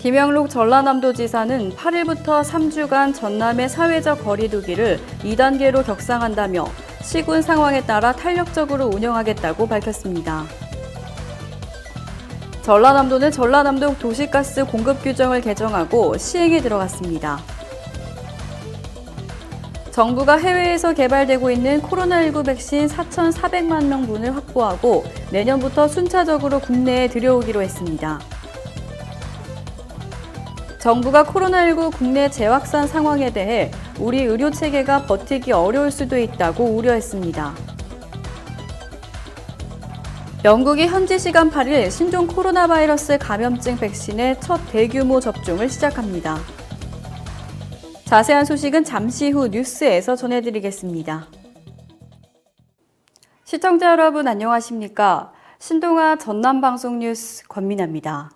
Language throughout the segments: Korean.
김영록 전라남도지사는 8일부터 3주간 전남의 사회적 거리 두기를 2단계로 격상한다며 시군 상황에 따라 탄력적으로 운영하겠다고 밝혔습니다. 전라남도는 전라남도 도시가스 공급 규정을 개정하고 시행에 들어갔습니다. 정부가 해외에서 개발되고 있는 코로나19 백신 4,400만 명분을 확보하고 내년부터 순차적으로 국내에 들여오기로 했습니다. 정부가 코로나19 국내 재확산 상황에 대해 우리 의료체계가 버티기 어려울 수도 있다고 우려했습니다. 영국이 현지 시간 8일 신종 코로나 바이러스 감염증 백신의 첫 대규모 접종을 시작합니다. 자세한 소식은 잠시 후 뉴스에서 전해드리겠습니다. 시청자 여러분 안녕하십니까? 신동아 전남방송 뉴스 권민아입니다.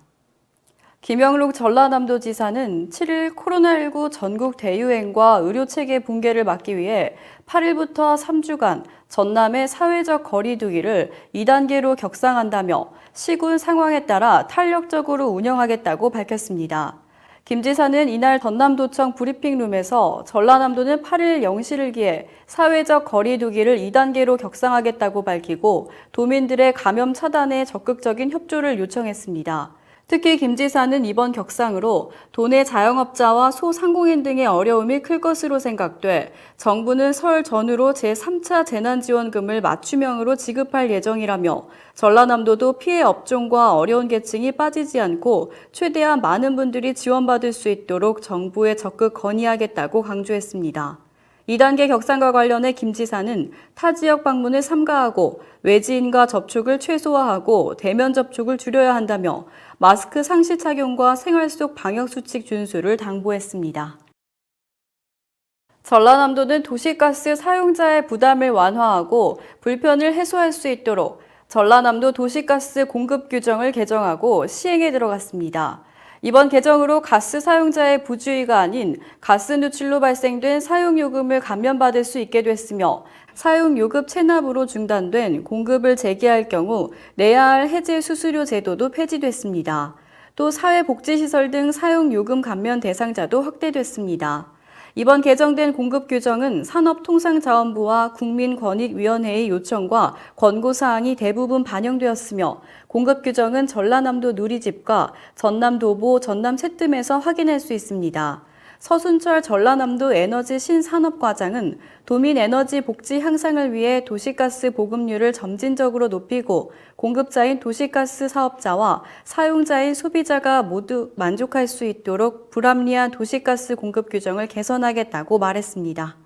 김영록 전라남도지사는 7일 코로나19 전국 대유행과 의료체계 붕괴를 막기 위해 8일부터 3주간 전남의 사회적 거리 두기를 2단계로 격상한다며 시군 상황에 따라 탄력적으로 운영하겠다고 밝혔습니다. 김 지사는 이날 전남도청 브리핑룸에서 전라남도는 8일 0시를 기해 사회적 거리 두기를 2단계로 격상하겠다고 밝히고 도민들의 감염 차단에 적극적인 협조를 요청했습니다. 특히 김 지사는 이번 격상으로 도내 자영업자와 소상공인 등의 어려움이 클 것으로 생각돼 정부는 설 전후로 제3차 재난지원금을 맞춤형으로 지급할 예정이라며 전라남도도 피해 업종과 어려운 계층이 빠지지 않고 최대한 많은 분들이 지원받을 수 있도록 정부에 적극 건의하겠다고 강조했습니다. 2단계 격상과 관련해 김 지사는 타 지역 방문을 삼가하고 외지인과 접촉을 최소화하고 대면 접촉을 줄여야 한다며 마스크 상시 착용과 생활 속 방역수칙 준수를 당부했습니다. 전라남도는 도시가스 사용자의 부담을 완화하고 불편을 해소할 수 있도록 전라남도 도시가스 공급 규정을 개정하고 시행에 들어갔습니다. 이번 개정으로 가스 사용자의 부주의가 아닌 가스 누출로 발생된 사용요금을 감면받을 수 있게 됐으며 사용요금 체납으로 중단된 공급을 재개할 경우 내야 할 해제 수수료 제도도 폐지됐습니다. 또 사회복지시설 등 사용요금 감면 대상자도 확대됐습니다. 이번 개정된 공급 규정은 산업통상자원부와 국민권익위원회의 요청과 권고사항이 대부분 반영되었으며 공급 규정은 전라남도 누리집과 전남도보, 전남채뜸에서 확인할 수 있습니다. 서순철 전라남도 에너지 신산업과장은 도민 에너지 복지 향상을 위해 도시가스 보급률을 점진적으로 높이고 공급자인 도시가스 사업자와 사용자인 소비자가 모두 만족할 수 있도록 불합리한 도시가스 공급 규정을 개선하겠다고 말했습니다.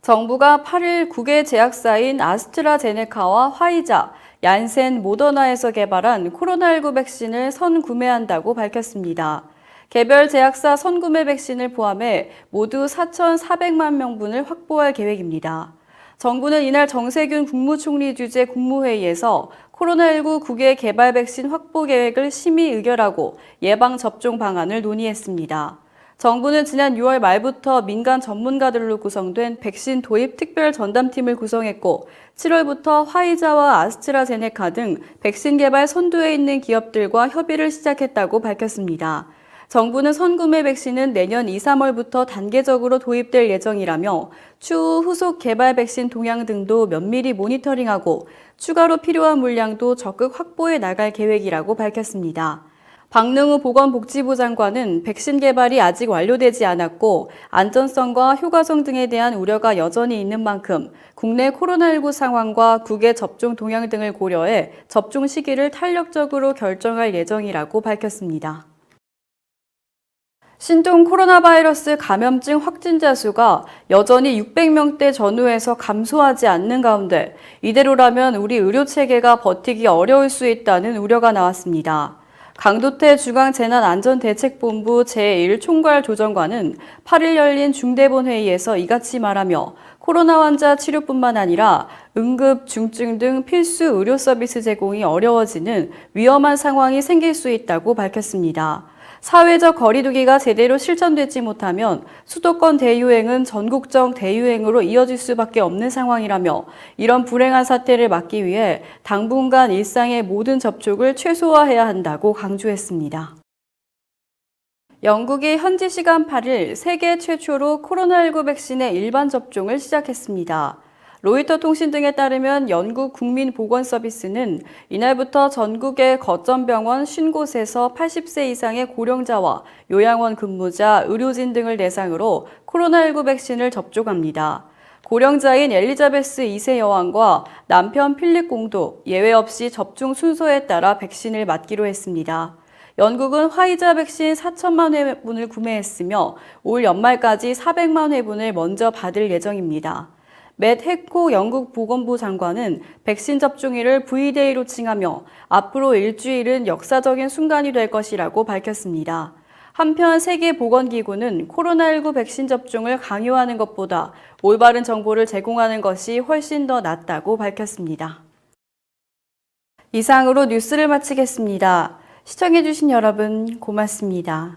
정부가 8일 국외 제약사인 아스트라제네카와 화이자, 얀센, 모더나에서 개발한 코로나19 백신을 선구매한다고 밝혔습니다. 개별 제약사 선구매 백신을 포함해 모두 4,400만 명분을 확보할 계획입니다. 정부는 이날 정세균 국무총리 주재 국무회의에서 코로나19 국외 개발 백신 확보 계획을 심의 의결하고 예방접종 방안을 논의했습니다. 정부는 지난 6월 말부터 민간 전문가들로 구성된 백신 도입 특별 전담팀을 구성했고 7월부터 화이자와 아스트라제네카 등 백신 개발 선두에 있는 기업들과 협의를 시작했다고 밝혔습니다. 정부는 선구매 백신은 내년 2, 3월부터 단계적으로 도입될 예정이라며 추후 후속 개발 백신 동향 등도 면밀히 모니터링하고 추가로 필요한 물량도 적극 확보해 나갈 계획이라고 밝혔습니다. 박능우 보건복지부 장관은 백신 개발이 아직 완료되지 않았고 안전성과 효과성 등에 대한 우려가 여전히 있는 만큼 국내 코로나19 상황과 국외 접종 동향 등을 고려해 접종 시기를 탄력적으로 결정할 예정이라고 밝혔습니다. 신종 코로나 바이러스 감염증 확진자 수가 여전히 600명대 전후에서 감소하지 않는 가운데 이대로라면 우리 의료체계가 버티기 어려울 수 있다는 우려가 나왔습니다. 강도태 중앙재난안전대책본부 제1총괄조정관은 8일 열린 중대본회의에서 이같이 말하며 코로나 환자 치료뿐만 아니라 응급, 중증 등 필수 의료 서비스 제공이 어려워지는 위험한 상황이 생길 수 있다고 밝혔습니다. 사회적 거리두기가 제대로 실천되지 못하면 수도권 대유행은 전국적 대유행으로 이어질 수밖에 없는 상황이라며 이런 불행한 사태를 막기 위해 당분간 일상의 모든 접촉을 최소화해야 한다고 강조했습니다. 영국이 현지 시간 8일 세계 최초로 코로나19 백신의 일반 접종을 시작했습니다. 로이터 통신 등에 따르면 영국 국민보건서비스는 이날부터 전국의 거점 병원 50곳에서 80세 이상의 고령자와 요양원 근무자, 의료진 등을 대상으로 코로나19 백신을 접종합니다. 고령자인 엘리자베스 2세 여왕과 남편 필립 공도 예외 없이 접종 순서에 따라 백신을 맞기로 했습니다. 영국은 화이자 백신 4천만 회분을 구매했으며 올 연말까지 400만 회분을 먼저 받을 예정입니다. 맷 해코 영국 보건부 장관은 백신 접종일을 V-Day로 칭하며 앞으로 일주일은 역사적인 순간이 될 것이라고 밝혔습니다. 한편 세계보건기구는 코로나19 백신 접종을 강요하는 것보다 올바른 정보를 제공하는 것이 훨씬 더 낫다고 밝혔습니다. 이상으로 뉴스를 마치겠습니다. 시청해주신 여러분 고맙습니다.